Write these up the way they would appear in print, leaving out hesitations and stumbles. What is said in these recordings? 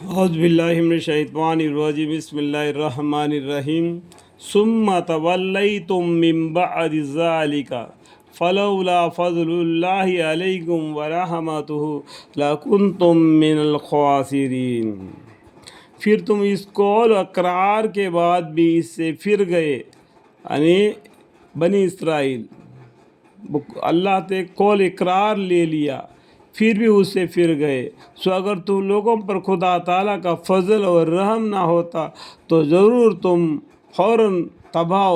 اعوذ باللہ من الشیطان الرجیم بسم اللہ الرحمن الرحیم ثم تولیتم من بعد ذلک فلولا فضل اللہ علیکم ورحمتہ لکنتم من الخاسرین۔ پھر تم اس قول اقرار کے بعد بھی اس سے پھر گئے، یعنی بنی اسرائیل اللہ تے قول اقرار لے لیا پھر بھی اس سے پھر گئے، سو اگر تم لوگوں پر خدا تعالیٰ کا فضل اور رحم نہ ہوتا تو ضرور تم فوراً تباہ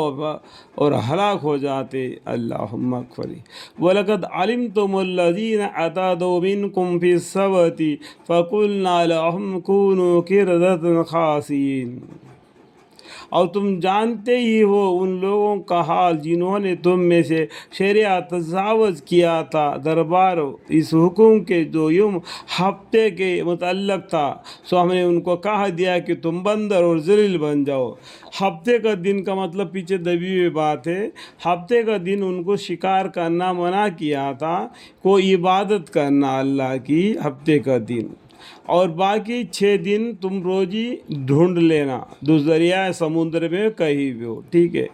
اور ہلاک ہو جاتے۔ اللہم اغفر وَلَقَدْ عَلِمْتُمُ الَّذِينَ اعْتَدَوْا مِنْكُمْ فِي السَّبْتِ فَقُلْنَا لَهُمْ كُونُوا قِرَدَةً خَاسِئِينَ۔ اور تم جانتے ہی ہو ان لوگوں کا حال جنہوں نے تم میں سے شریعت تجاوز کیا تھا دربار اس حکم کے جو یوم ہفتے کے متعلق تھا، سو ہم نے ان کو کہہ دیا کہ تم بندر اور ذلیل بن جاؤ۔ ہفتے کا دن کا مطلب پیچھے دبی ہوئی بات ہے۔ ہفتے کا دن ان کو شکار کرنا منع کیا تھا، کوئی عبادت کرنا اللہ کی ہفتے کا دن، اور باقی 6 دن تم روزی ڈھونڈ لینا دریائے سمندر میں کہیں بھی ہو، ٹھیک ہے۔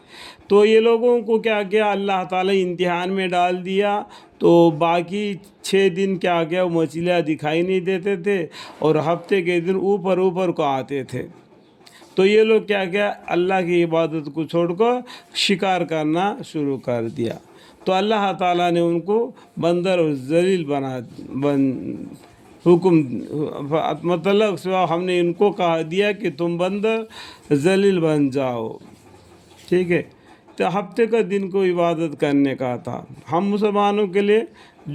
تو یہ لوگوں کو کیا کیا اللہ تعالیٰ امتحان میں ڈال دیا، تو باقی 6 دن کیا کیا وہ مچھلیاں دکھائی نہیں دیتے تھے اور ہفتے کے دن اوپر کو آتے تھے۔ تو یہ لوگ کیا کیا اللہ کی عبادت کو چھوڑ کر شکار کرنا شروع کر دیا، تو اللہ تعالیٰ نے ان کو بندر اور ذلیل حکم مطلب ہم نے ان کو کہا دیا کہ تم بندر ذلیل بن جاؤ، ٹھیک ہے۔ تو ہفتے کا دن کو عبادت کرنے کا تھا، ہم مسلمانوں کے لیے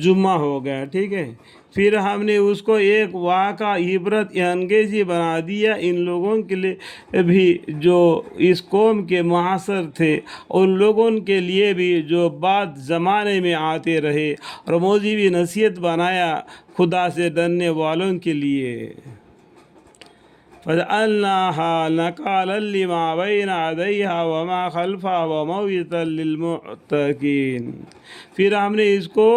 جمعہ ہو گیا، ٹھیک ہے۔ پھر ہم نے اس کو ایک واقعہ عبرت انگیزی بنا دیا ان لوگوں کے لیے بھی جو اس قوم کے معاصر تھے، اور ان لوگوں کے لیے بھی جو بعد زمانے میں آتے رہے، اور موجبی نصیحت بنایا خدا سے ڈرنے والوں کے لیے۔ فَجَعَلْنَاهَا نَكَالًا لِمَا بَيْنَ يَدَيْهَا وَمَا خَلْفَهَا وَمَوْعِظَةً لِلْمُتَّقِينَ۔ پھر ہم نے اس کو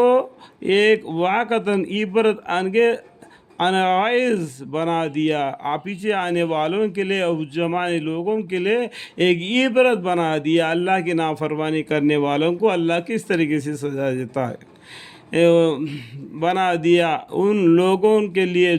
ایک واقعتاً عبرت انگیز بنا دیا، پیچھے آنے والوں کے لیے اور زمانے لوگوں کے لیے ایک عبرت بنا دیا۔ اللہ کی نافرمانی کرنے والوں کو اللہ کس طریقے سے سزا دیتا ہے بنا دیا، ان لوگوں کے لیے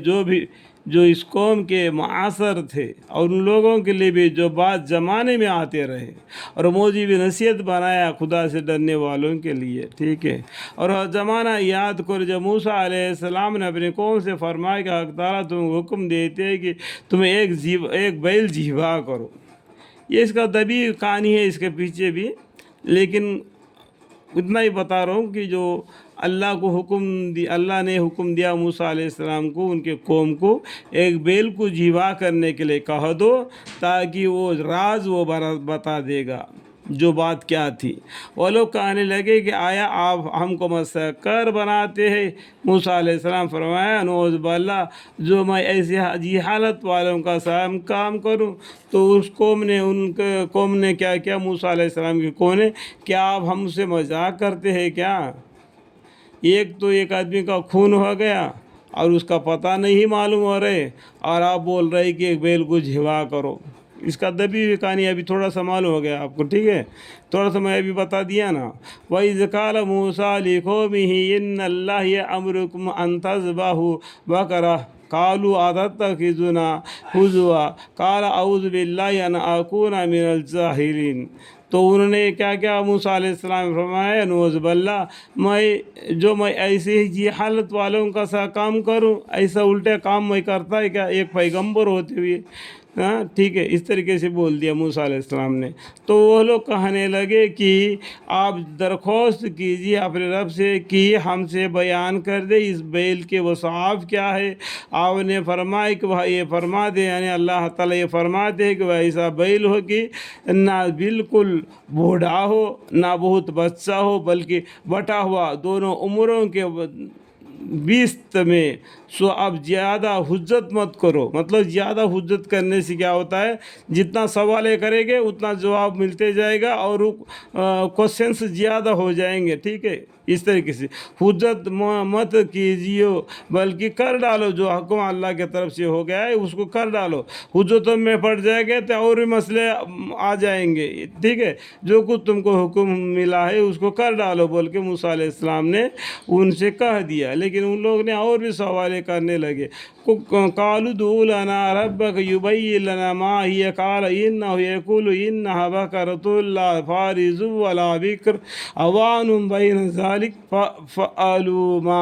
جو اس قوم کے معاصر تھے، اور ان لوگوں کے لیے بھی جو بعد زمانے میں آتے رہے، اور موجب نصیحت بنایا خدا سے ڈرنے والوں کے لیے، ٹھیک ہے۔ اور زمانہ یاد کر جب موسیٰ علیہ السلام نے اپنے قوم سے فرمایا کہ حق تعالیٰ تم حکم دیتے ہیں کہ تم ایک بیل ذبح کرو۔ یہ اس کا دبی کہانی ہے اس کے پیچھے بھی، لیکن اتنا ہی بتا رہا ہوں کہ جو اللہ نے حکم دیا موسیٰ علیہ السلام کو ان کے قوم کو ایک بیل کو ذبح کرنے کے لیے کہہ دو، تاکہ وہ راز وہ بتا دے گا جو بات کیا تھی۔ وہ لوگ کہنے لگے کہ آیا آپ ہم کو مسحور بناتے ہیں؟ موسیٰ علیہ السلام فرمایا نعوذ باللہ، جو میں ایسی جہالت والوں کا کام کروں۔ تو اس قوم نے کیا کیا، موسیٰ علیہ السلام کی قوم نے، کیا آپ ہم سے مذاق کرتے ہیں کیا؟ ایک آدمی کا خون ہو گیا اور اس کا پتہ نہیں معلوم ہو رہے، اور آپ بول رہے کہ ایک بیل کو ذبح کرو۔ اس کا دبی ہوئی کہانی ابھی تھوڑا سا معلوم ہو گیا آپ کو، ٹھیک ہے، تھوڑا سا میں ابھی بتا دیا نا۔ وَإِذْ قَالَ مُوسَىٰ لِقَوْمِهِ إِنَّ اللَّهَ يَأْمُرُكُمْ أَن تَذْبَحُوا بَقَرَةً قَالُوا أَتَتَّخِذُنَا هُزُوًا قَالَ أَعُوذُ بِاللَّهِ أَنْ أَكُونَ مِنَ الْجَاهِلِينَ۔ تو انہوں نے کیا کیا، موسیٰ علیہ السلام نے فرمایا نعوذ باللہ، میں ایسے ہی جہالت والوں کا سا کام کروں، ایسا الٹا کام میں کرتا ہے کیا ایک پیغمبر ہوتے ہوئے؟ ٹھیک ہے، اس طریقے سے بول دیا موسیٰ علیہ السلام نے۔ تو وہ لوگ کہنے لگے کہ آپ درخواست کیجیے اپنے رب سے کہ ہم سے بیان کر دے اس بیل کے وصاف کیا ہے۔ آپ نے فرمایا کہ وہ یہ فرما دے، یعنی اللہ تعالیٰ یہ فرما دے کہ وہ ایسا بیل ہو کہ نہ بالکل بوڑھا ہو نہ بہت بچہ ہو، بلکہ بٹا ہوا دونوں عمروں کے بیست میں۔ سو اب زیادہ حجت مت کرو، مطلب زیادہ حجت کرنے سے کیا ہوتا ہے، جتنا سوالیں کریں گے اتنا جواب ملتے جائے گا اور کوشچنس زیادہ ہو جائیں گے، ٹھیک ہے۔ اس طریقے سے حجت مت کیجیے بلکہ کر ڈالو، جو حکم اللہ کی طرف سے ہو گیا ہے اس کو کر ڈالو، حجتوں میں پڑ جائے گے تو اور بھی مسئلے آ جائیں گے، ٹھیک ہے، جو کچھ تم کو حکم ملا ہے اس کو کر ڈالو بول کے موسیٰ علیہ السلام نے ان سے کہہ دیا، لیکن ان لوگ نے اور بھی سوالے کرنے لگے۔ قالوا ادع لنا ربك يبين لنا ما هي قال انه يقول انها بقرة لا فارض ولا بكر عوان بين ذلك فافعلوا ما